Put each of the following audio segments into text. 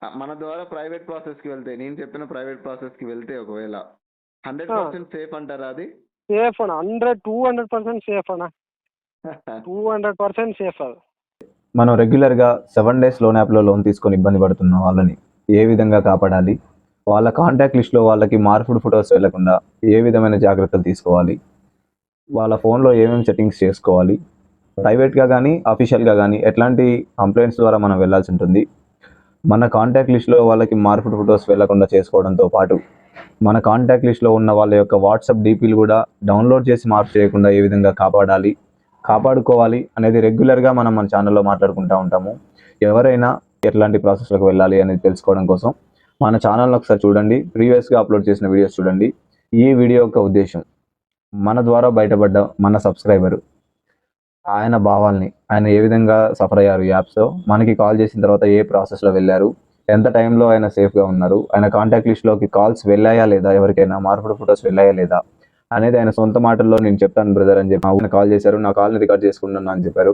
మన ద్వారా ప్రైవేట్ ప్రాసెస్కి వెళ్తే నేను చెప్పిన ప్రైవేట్ ప్రాసెస్కి వెళ్తే ఒకవేళ ఆ, 100% సేఫ్ అంటారా అది? సేఫ్ అన్న 200% సేఫ్ అన్న 200% సేఫ్ అది. మనం రెగ్యులర్గా 7 days లోన్ యాప్లో లోన్ తీసుకొని ఇబ్బంది పడుతున్న వాళ్ళని ఏ విధంగా కాపాడాలి, వాళ్ళ కాంటాక్ట్ లిస్ట్లో వాళ్ళకి మార్పుడు ఫొటోస్ వెళ్లకుండా ఏ విధమైన జాగ్రత్తలు తీసుకోవాలి, వాళ్ళ ఫోన్లో ఏమేమి సెట్టింగ్స్ చేసుకోవాలి, ప్రైవేట్గా కానీ అఫీషియల్గా కానీ ఎట్లాంటి కంప్లైంట్స్ ద్వారా మనం వెళ్ళాల్సి ఉంటుంది, మన కాంటాక్ట్ లిస్ట్లో వాళ్ళకి మార్పుడు ఫొటోస్ వెళ్లకుండా చేసుకోవడంతో పాటు మన కాంటాక్ట్ లిస్ట్లో ఉన్న వాళ్ళ యొక్క వాట్సాప్ డీపీలు కూడా డౌన్లోడ్ చేసి మార్పు చేయకుండా ఏ విధంగా కాపాడుకోవాలి అనేది రెగ్యులర్గా మనం మన ఛానల్లో మాట్లాడుకుంటూ ఉంటాము. ఎవరైనా ఎట్లాంటి ప్రాసెస్లకు వెళ్ళాలి అనేది తెలుసుకోవడం కోసం మన ఛానల్ని ఒకసారి చూడండి, ప్రీవియస్గా అప్లోడ్ చేసిన వీడియోస్ చూడండి. ఈ వీడియో యొక్క ఉద్దేశం మన ద్వారా బయటపడ్డ మన సబ్స్క్రైబరు ఆయన భావాల్ని, ఆయన ఏ విధంగా సఫర్ అయ్యారు ఈ యాప్స్లో, మనకి కాల్ చేసిన తర్వాత ఏ ప్రాసెస్లో వెళ్ళారు, ఎంత టైంలో ఆయన సేఫ్గా ఉన్నారు, ఆయన కాంటాక్ట్ లిస్ట్లోకి కాల్స్ వెళ్ళాయా లేదా, ఎవరికైనా మార్పుడు ఫొటోస్ వెళ్ళాయా లేదా అనేది ఆయన సొంత మాటల్లో నేను చెప్తాను బ్రదర్ అని చెప్పి ఆయన కాల్ చేశారు. నా కాల్ని రికార్డ్ చేసుకుంటున్నాను అని చెప్పారు.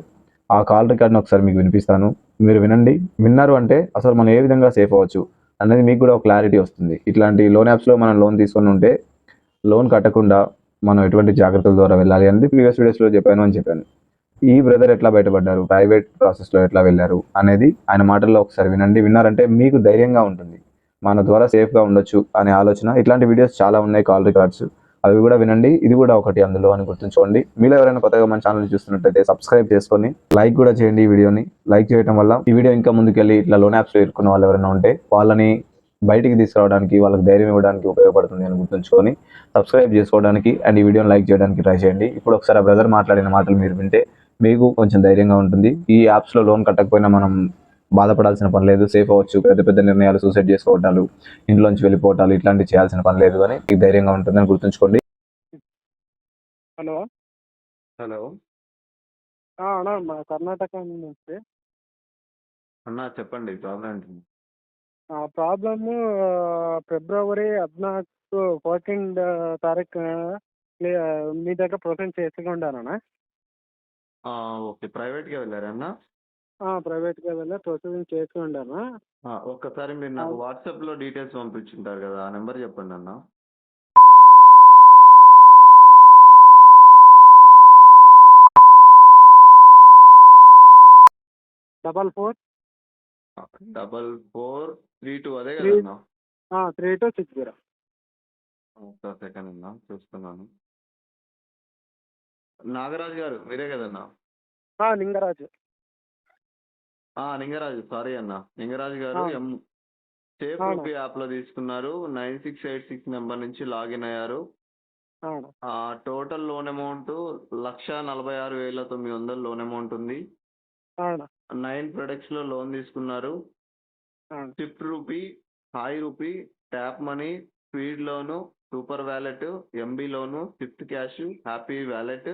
ఆ కాల్ రికార్డ్ని ఒకసారి మీకు వినిపిస్తాను, మీరు వినండి. విన్నారు అంటే అసలు మనం ఏ విధంగా సేఫ్ అవ్వచ్చు అనేది మీకు కూడా ఒక క్లారిటీ వస్తుంది. ఇట్లాంటి లోన్ యాప్స్లో మనం లోన్ తీసుకొని ఉంటే లోన్ కట్టకుండా మనం ఎటువంటి జాగ్రత్తల ద్వారా వెళ్ళాలి అనేది ప్రీవియస్ వీడియోస్లో చెప్పాను అని చెప్పాను. ఈ బ్రదర్ ఎట్లా బయటపడ్డారు, ప్రైవేట్ ప్రాసెస్లో ఎట్లా వెళ్ళారు అనేది ఆయన మాటల్లో ఒకసారి వినండి. విన్నారంటే మీకు ధైర్యంగా ఉంటుంది, మన ద్వారా సేఫ్గా ఉండొచ్చు అనే ఆలోచన. ఇట్లాంటి వీడియోస్ చాలా ఉన్నాయి, కాల్ రికార్డ్స్, అవి కూడా వినండి. ఇది కూడా ఒకటి అందులో అని గుర్తుంచుకోండి. మీలో ఎవరైనా కొత్తగా మన ఛానల్ చూస్తున్నట్టయితే సబ్స్క్రైబ్ చేసుకొని లైక్ కూడా చేయండి. ఈ వీడియోని లైక్ చేయడం వల్ల ఈ వీడియో ఇంకా ముందుకెళ్ళి ఇట్లా లోన్ యాప్స్లో ఇరుక్కున్న వాళ్ళు ఎవరైనా ఉంటే వాళ్ళని బయటికి తీసుకురావడానికి, వాళ్ళకి ధైర్యం ఇవ్వడానికి ఉపయోగపడుతుంది అని గుర్తుంచుకొని సబ్స్క్రైబ్ చేసుకోవడానికి అండ్ ఈ వీడియోని లైక్ చేయడానికి ట్రై చేయండి. ఇప్పుడు ఒకసారి ఆ బ్రదర్ మాట్లాడిన మాటలు మీరు వింటే మీకు కొంచెం ధైర్యంగా ఉంటుంది. ఈ యాప్స్లో లోన్ కట్టకపోయినా మనం బాధపడాల్సిన పని లేదు, సేఫ్ అవ్వచ్చు. పెద్ద పెద్ద నిర్ణయాలు, సూసైడ్ చేసుకోవటాలు, ఇంట్లోంచి వెళ్ళిపోవటాలు ఇట్లాంటివి చేయాల్సిన పని లేదు అని మీకు ధైర్యంగా ఉంటుందని గుర్తుంచుకోండి. హలో హలో అన్న, మా కర్ణాటక నుంచి. అన్న చెప్పండి, ప్రాబ్లం ఏంటి? ప్రాబ్లము ఫిబ్రవరి 14 తారీఖు మీ దగ్గర ప్రొసెస్ చేసుకుంటానన్నా. ఓకే, ప్రైవేట్గా వెళ్ళారన్నా? ప్రైవేట్గా వెళ్ళి ప్రొసెసింగ్ చేసుకుంటాను. ఒక్కసారి మీరు నాకు వాట్సాప్లో డీటెయిల్స్ పంపించుంటారు కదా, ఆ నెంబర్ చెప్పండి అన్న. 4432 అదే కదన్నా? 3260. ఒక్క సెకండ్ అన్నా, చూస్తున్నాను. నాగరాజు గారు మీరే కదన్నా? లింగరాజు. లింగరాజు, సారీ అన్న, లింగరాజు గారు. సేఫ్ రూపీ యాప్లో తీసుకున్నారు, 9686 నెంబర్ నుంచి లాగిన్ అయ్యారు. Total loan amount 1,46,900 loan amount ఉంది. 9 ప్రొడక్ట్స్లో లోన్ తీసుకున్నారు. Swift Rupee, Hi Rupee, Tap Money, Speed Loan, Super Wallet, MB Loan, Swift Cash, Happy Wallet,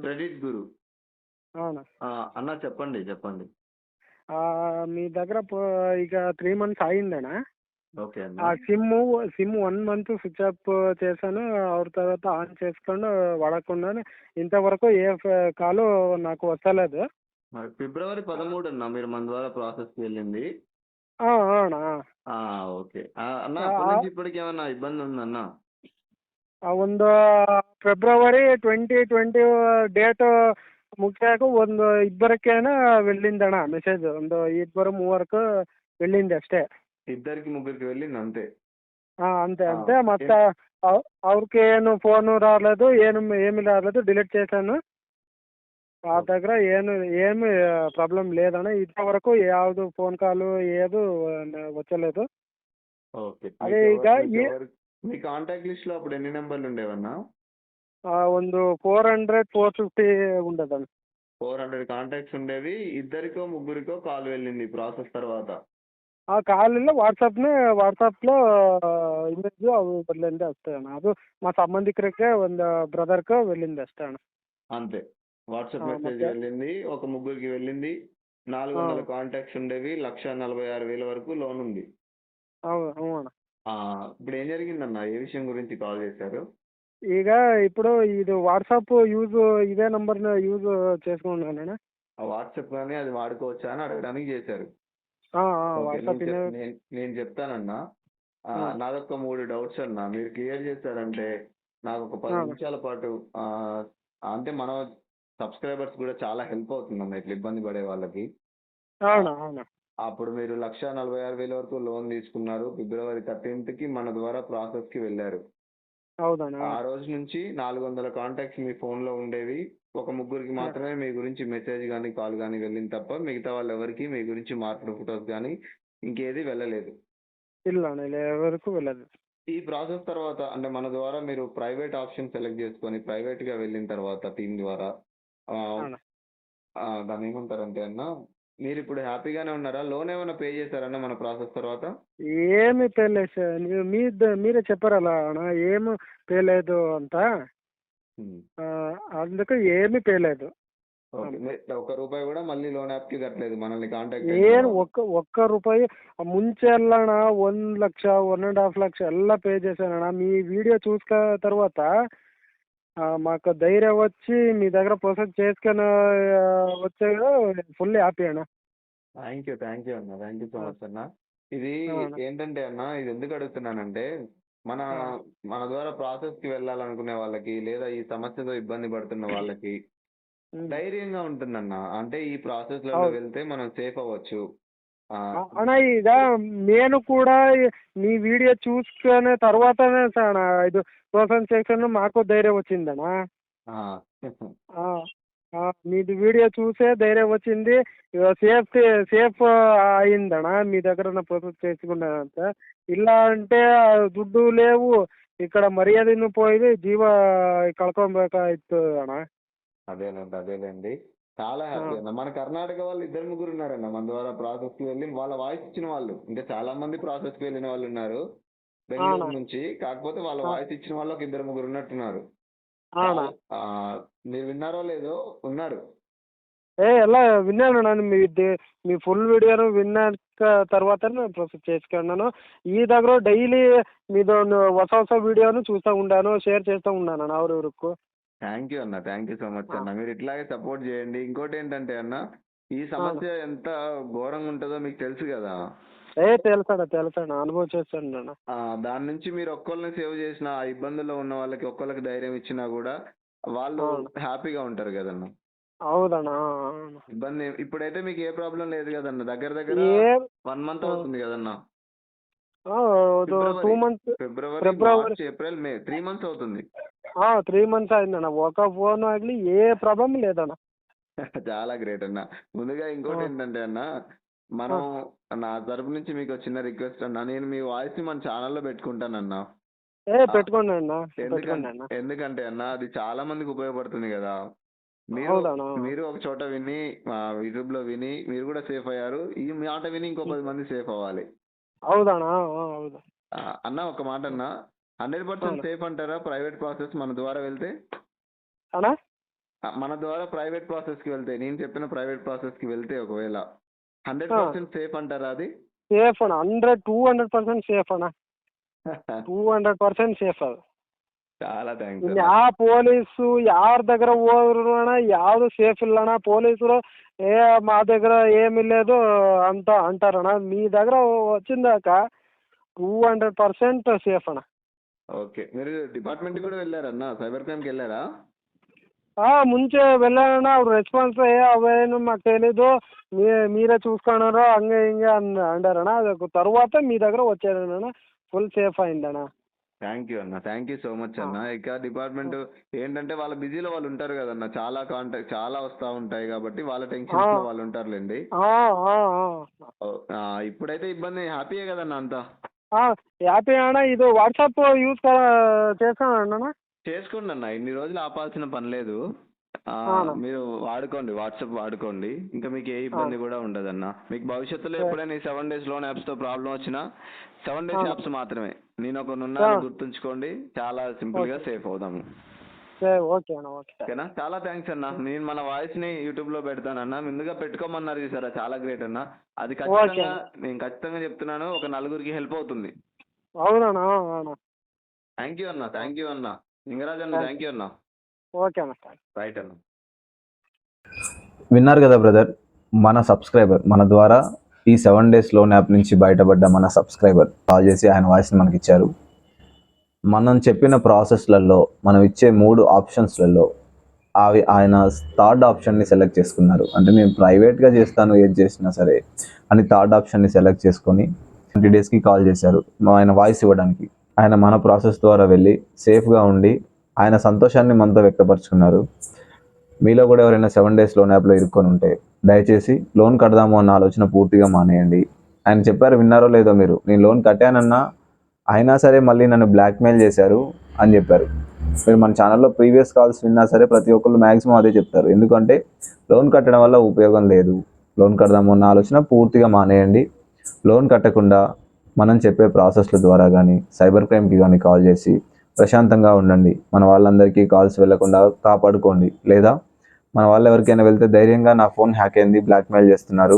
Credit Guru. అన్న చెప్పండి. మీ దగ్గర ఇక 3 months అయిందనా? ఓకే అన్న. సిమ్ 1 month స్విచ్ ఆఫ్ చేశాను, తర్వాత ఆన్ చేసుకొని వాడకుండా ఇంతవరకు ఏ కాలు నాకు వస్తలేదు. ఫిబ్రవరి 13 అన్న మీరు మన ద్వారా ప్రాసెస్కి వెళ్ళింది. ఓకే అన్న, అప్పటి నుంచి ఇప్పటికి ఏమన్నా ఇబ్బంది ఉందన్న? ಒಂದು ಫೆಬ್ರವರಿ 2020 ಡೇಟ್ ಮುಗಿಸಾಕ ಒಂದು ಇಬ್ಬರಕ್ಕೇನ వెళ్ళిందಣ್ಣ ಮೆಸೇಜ್. ಒಂದು 2-3 వెళ్ళింది అಷ್ಟೇ. 2-3 వెళ్ళింది అంతే? అంతే. ಮತ್ತೆ ಅವ್ರಿಗೆ ಏನು ఫోన్ రాలేదు, ఏమి రాలేదు, డిలీట్ చేశాను. ఆ దగ్గర ఏమి ప్రాబ్లం లేదಣ್ಣ. ఇంతవరకు యాವುದು ఫోన్ కాల్ ఏದು వచ్చలేదు. ఓకే. అదే ಈಗ మీ కాంటాక్ట్ లిస్ట్ లో అప్పుడు ఎన్ని నెంబర్లు ఉండేవన్నా? ಒಂದು 400-450 ఉండదన్న. 400 కాంటాక్ట్స్ ఉండేవి. 2-3 కాల్ వెళ్ళింది ప్రాసెస్ తర్వాత. ಕಾಲ್ ಇಲ್ಲ, ವಾಟ್ಸಪ್లో ಇಮೇಜ್ ಅವು వెళ్ళింది ಅಷ್ಟೇ ಅಣ್ಣ. ಅದು మా సంబంధికుడికే ಒಂದು బ్రదర్కి వెళ్ళింది అಷ್ಟೇ అಣ್ಣ. అంతే, వాట్సాప్ మెసేజ్ వెళ్ళింది, 3కి వెళ్ళింది. 400 కాంటాక్ట్స్ ఉండేవి, 1,46,000 వరకు లోన్ ఉంది. అవునా? ఇప్పుడు ఏం జరిగిందన్న, ఏ విషయం గురించి కాల్ చేశారు? ಈಗ ఇప్పుడు ఇది వాట్సాప్ ఇదే నంబర్ యూజ్ చేసుకున్నాను. వాట్సాప్ కానీ అది వాడుకోవచ్చా అని అడగడానికి చేశారు. ఓకే, వాట్సాప్ నేను చెప్తానన్నా. నాదొక 3 డౌట్స్ అన్నా, మీరు క్లియర్ చేశారంటే నాకు ఒక 10 నిమిషాల పాటు అంటే మన సబ్స్క్రైబర్స్ కూడా చాలా హెల్ప్ అవుతుందన్న ఇట్లా ఇబ్బంది పడే వాళ్ళకి. అవునా అవునా అప్పుడు మీరు 1,46,000 వరకు లోన్ తీసుకున్నారు. ఫిబ్రవరి 13కి మన ద్వారా ప్రాసెస్కి వెళ్ళారు. అవునా ఆ రోజు నుంచి 400 కాంటాక్ట్స్ మీ ఫోన్లో ఉండేవి. ఒక ముగ్గురికి మాత్రమే మీ గురించి మెసేజ్ కానీ కాల్ కానీ వెళ్ళింది తప్ప మిగతా వాళ్ళు ఎవరికి మీ గురించి మార్పుడు ఫొటోస్ కానీ ఇంకేది వెళ్ళలేదు. ಇಲ್ಲ ಅಣ್ಣ ఎవరికి వెళ్ళదు. ఈ ప్రాసెస్ తర్వాత అంటే మన ద్వారా మీరు ప్రైవేట్ ఆప్షన్ సెలెక్ట్ చేసుకొని ప్రైవేట్గా వెళ్ళిన తర్వాత టీం ద్వారా ఆ, అవునా దాన్ని ఏమంటారంటే అన్న, మీరు ఇప్పుడు హ్యాపీగానే ఉన్నారా? లోన్ ఏమైనా పే చేశారన్న మన ప్రాసెస్ తర్వాత? ఏమి పేలేదు సార్, మీరే చెప్పారు అలా అಣ್ಣ, ఏమి పేలేదు ಅಂತ ఉమ్. అందుకు ఏమీ పేలేదు. ఓకే, మీరు ఒక్క రూపాయి కూడా మళ్ళీ లోన్ యాప్కి కట్టలేదు మనల్ని కాంటాక్ట్ ಏನು ఒక్క ರೂಪಾಯಿ ಮುಂಚೆ ಎಲ್ಲ ಅಣ್ಣ 1 ಲಕ್ಷ 1.5 ಲಕ್ಷ ಎಲ್ಲ పే చేశానಣ್ಣ. మీ వీడియో చూసుక తర్వాత మాకు ధైర్యం వచ్చి మీ దగ్గర ప్రాసెస్ చేసుకొని వచ్చాక ఫుల్ హ్యాపీ అన్న. థ్యాంక్ యూ అన్న, థ్యాంక్ యూ సో మచ్ అన్న. ఇది అన్న. ఏంటంటే అన్న, ఇది ఎందుకు అడుగుతున్నానంటే మన మన ద్వారా ప్రాసెస్ కి వెళ్ళాలనుకునే వాళ్ళకి లేదా ఈ సమస్యతో ఇబ్బంది పడుతున్న వాళ్ళకి ధైర్యంగా ఉంటుందన్న. అంటే ఈ ప్రాసెస్ లో అవును. వెళ్తే మనం సేఫ్ అవ్వచ్చు. అಣ್ಣ ಈಗ నేను కూడా మీ వీడియో చూసుకునే తర్వాతనే అಣ್ಣ ఇది ప్రాసెస్ చేసాను, మాకు ధైర్యం వచ్చిందಣ್ಣ. మీది వీడియో చూసే ధైర్యం వచ్చింది, సేఫ్ అయిందಣ್ಣ మీ దగ్గర నా ప్రాసెస్ చేసుకున్నానంత. ఇలా అంటే దుడ్డు లేవు, ఇక్కడ మర్యాదను పోయి జీవ కಳ್ಕೊಬೇಕಾಯ್ತು అಣ್ಣ. అదేలేండి, చాలా హ్యాపీ అన్న. మన కర్ణాటక వాళ్ళు 2-3 ఉన్నారన్న మన ద్వారా ప్రాసెస్ కి వెళ్ళి వాళ్ళ వాయిస్ ఇచ్చిన వాళ్ళు. ఇంకా చాలా మంది ప్రాసెస్ కి వెళ్ళిన వాళ్ళు ఉన్నారు బెంగళూరు నుంచి. కాకపోతే వాళ్ళ వాయిస్ ఇచ్చిన వాళ్ళు ఒక 2-3 ఉన్నట్టున్నారు. ఆ, మీరు విన్నారో లేదో, ఉన్నారు. ಎಲ್ಲ విన్నాను ನಾನು మీ ఫుల్ వీడియోను విన్నాక తర్వాతనే ప్రాసెస్ చేసుకున్నాను. ఈ దగ్గర డైలీ మీతో ಹೊಸ వీడియోను చూస్తూ ఉన్నాను, షేర్ చేస్తూ ఉన్నాను అన్న ఎవరెవరికి. థ్యాంక్ యూ అన్న, థ్యాంక్ యూ సో మచ్ అన్న. మీరు ఇట్లాగే సపోర్ట్ చేయండి. ఇంకోటి ఏంటంటే అన్న, ఈ సమస్య ఎంత ఘోరంగా ఉంటుందో మీకు తెలుసు కదా. తెలుసಣ್ಣ అనుభవం చేస్తాను నేను. దాని నుంచి మీరు ఒక్కళ్ళని సేవ్ చేసిన, ఆ ఇబ్బందుల్లో ఉన్న వాళ్ళకి ఒక్కళ్ళకి ధైర్యం ఇచ్చినా కూడా వాళ్ళు హ్యాపీగా ఉంటారు కదన్న. ಹೌದಣ್ಣ. ఇబ్బంది ఇప్పుడైతే మీకు ఏ ప్రాబ్లం లేదు కదన్న. దగ్గర 1 మంత్ అవుతుంది కదన్న. 2 months ఫిబ్రవరి, మార్చ్, ఏప్రిల్, మే 3 మంత్స్ అవుతుంది. 3 months అయిందಣ್ణ. ఒక ఫోన్ ఆగలి ఏ ప్రాబ్లం లేదಣ್ణ. చాలా గ్రేట్ అన్న. ముందుగా ఇంకోటి ఏంటంటే అన్న, మనం నా తరపు నుంచి మీకు చిన్న రిక్వెస్ట్ అన్న, నేను మీ వాయిస్ ని మన ఛానల్లో పెట్టుకుంటానన్నా. పెట్టుకోండి అన్న. ఎందుకంటే అన్న అది చాలా మందికి ఉపయోగపడుతుంది కదా. మీరు ఒక చోట విని యూట్యూబ్ లో విని మీరు కూడా సేఫ్ అయ్యారు. ఈ మాట విని ఇంకో 10 మంది సేఫ్ అవ్వాలి. అవుదన్నా. అన్న ఒక మాట అన్న, 100% సేఫ్ అంటారా ప్రైవేట్ ప్రాసెస్ మన ద్వారా వెళ్తే? అన్నా మన ద్వారా ప్రైవేట్ ప్రాసెస్ కి వెళ్తే, నేను చెప్పిన ప్రైవేట్ ప్రాసెస్ కి వెళ్తే ఒకవేళ 100% సేఫ్ అంటారా? అది ಸೇಫ್ ಅಣ್ಣ, 200% ಸೇಫ್ ಅಣ್ಣ. 200% ಸೇಫ್ ಅದು. చాలా థ్యాంక్స్. ಯಾವ పోలీసు ಯಾರ దగ్గర ಹೋದ್ರು అಣ್ಣ ಯಾವುದು సేఫ్ ಇಲ್ಲ అಣ್ಣ. పోలీసులు మా దగ్గర ఏమీ లేదు అంత అంటారಣ್ಣ. మీ దగ్గర వచ్చిందాక 200% సేఫ్ అಣ್ಣ. ఓకే, మీరు డిపార్ట్మెంట్ కూడా వెళ్ళారన్నా? సైబర్ క్రైమ్కి వెళ్ళారా? ముంచే వెళ్ళానన్నా. ಅವ್ರು రెస్పాన్స్ అవేನು మాకు తెలీదు, మీరే చూసుకున్నారు హంగే హింగే అన్నారಣ್ಣ. అది తర్వాత మీ దగ్గర వచ్చారಣ್ಣ, ఫుల్ సేఫ్ అయిందಣ್ಣ. థ్యాంక్ యూ అన్న, థ్యాంక్ యూ సో మచ్ అన్న. ఇక డిపార్ట్మెంట్ ఏంటంటే వాళ్ళ బిజీలో వాళ్ళు ఉంటారు కదన్న, చాలా కాంటాక్ట్ చాలా వస్తూ ఉంటాయి కాబట్టి వాళ్ళ టెన్షన్స్ లో వాళ్ళు ఉంటారులేండి. ఇప్పుడైతే ఇబ్బంది హ్యాపీయే కదన్న అంతా? హ్యాపీ అಣ್ಣ. ఇది వాట్సాప్ యూజ్ చేస్తాను అన్న. చేసుకోండి అన్న, ఇన్ని రోజులు ఆపాల్సిన పని లేదు. మీరు వాడుకోండి, వాట్సాప్ వాడుకోండి. ఇంకా మీకు ఏ ఇబ్బంది కూడా ఉండదన్న. మీకు భవిష్యత్తులో ఎప్పుడైనా ఈ 7 days లోన్ యాప్స్ తో ప్రాబ్లం వచ్చినా 7 days యాప్స్ మాత్రమే, నేను ఒకనున్నాను గుర్తుంచుకోండి. చాలా సింపుల్ గా సేఫ్ అవుదాము. ఓకేనా? చాలా థ్యాంక్స్ అన్న. నేను మన వాయిస్ ని యూట్యూబ్ లో పెడతానన్నా. ముందుగా పెట్టుకోమన్నారు చూసారా, చాలా గ్రేట్ అన్న. అది ఖచ్చితంగా నేను ఖచ్చితంగా చెప్తున్నాను, ఒక 4గురికి హెల్ప్ అవుతుంది. అవునా? థ్యాంక్ యూ అన్న, థ్యాంక్ యూ అన్న. లింగరాజ్ అన్న, థ్యాంక్ యూ అన్న. ఓకే అన్న. రైట్ అన్న. విన్నారు కదా బ్రదర్, మన సబ్స్క్రైబర్ మన ద్వారా ఈ 7 డేస్ లోన్ యాప్ నుంచి బయటపడ్డ మన సబ్స్క్రైబర్ కాల్ చేసి ఆయన వాయిస్ని మనకి ఇచ్చారు. మనం చెప్పిన ప్రాసెస్లలో మనం ఇచ్చే 3 ఆప్షన్స్లలో ఆయన థర్డ్ ఆప్షన్ని సెలెక్ట్ చేసుకున్నారు. అంటే నేను ప్రైవేట్గా చేస్తాను ఏది చేసినా సరే అని థర్డ్ ఆప్షన్ని సెలెక్ట్ చేసుకొని 20 డేస్కి కాల్ చేశారు ఆయన వాయిస్ ఇవ్వడానికి. ఆయన మన ప్రాసెస్ ద్వారా వెళ్ళి సేఫ్గా ఉండి ఆయన సంతోషాన్ని మనతో వ్యక్తపరుచుకున్నారు. మీలో కూడా ఎవరైనా 7 డేస్ లోన్ యాప్లో ఇరుక్కొని ఉంటే దయచేసి లోన్ కడదాము అన్న ఆలోచన పూర్తిగా మానేయండి. ఆయన చెప్పారు, విన్నారో లేదో మీరు, నేను లోన్ కట్టానన్నా అయినా సరే మళ్ళీ నన్ను బ్లాక్మెయిల్ చేశారు అని చెప్పారు. మీరు మన ఛానల్లో ప్రీవియస్ కాల్స్ విన్నా సరే ప్రతి ఒక్కళ్ళు మ్యాక్సిమం అదే చెప్తారు. ఎందుకంటే లోన్ కట్టడం వల్ల ఉపయోగం లేదు, లోన్ కడదాము అన్న ఆలోచన పూర్తిగా మానేయండి. లోన్ కట్టకుండా మనం చెప్పే ప్రాసెస్ల ద్వారా కానీ సైబర్ క్రైమ్కి కానీ కాల్ చేసి ప్రశాంతంగా ఉండండి. మన వాళ్ళందరికీ కాల్స్ వెళ్లకుండా కాపాడుకోండి. లేదా మన వాళ్ళు ఎవరికైనా వెళ్తే ధైర్యంగా నా ఫోన్ హ్యాక్ అయింది, బ్లాక్మెయిల్ చేస్తున్నారు,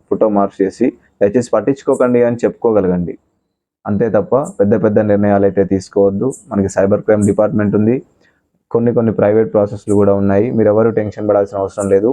ఫోటో మార్క్ చేసి దయచేసి పట్టించుకోకండి అని చెప్పుకోగలగండి. అంతే తప్ప పెద్ద పెద్ద నిర్ణయాలు అయితే తీసుకోవద్దు. మనకి సైబర్ క్రైమ్ డిపార్ట్మెంట్ ఉంది, కొన్ని ప్రైవేట్ ప్రాసెస్లు కూడా ఉన్నాయి. మీరు ఎవరు టెన్షన్ పడాల్సిన అవసరం లేదు.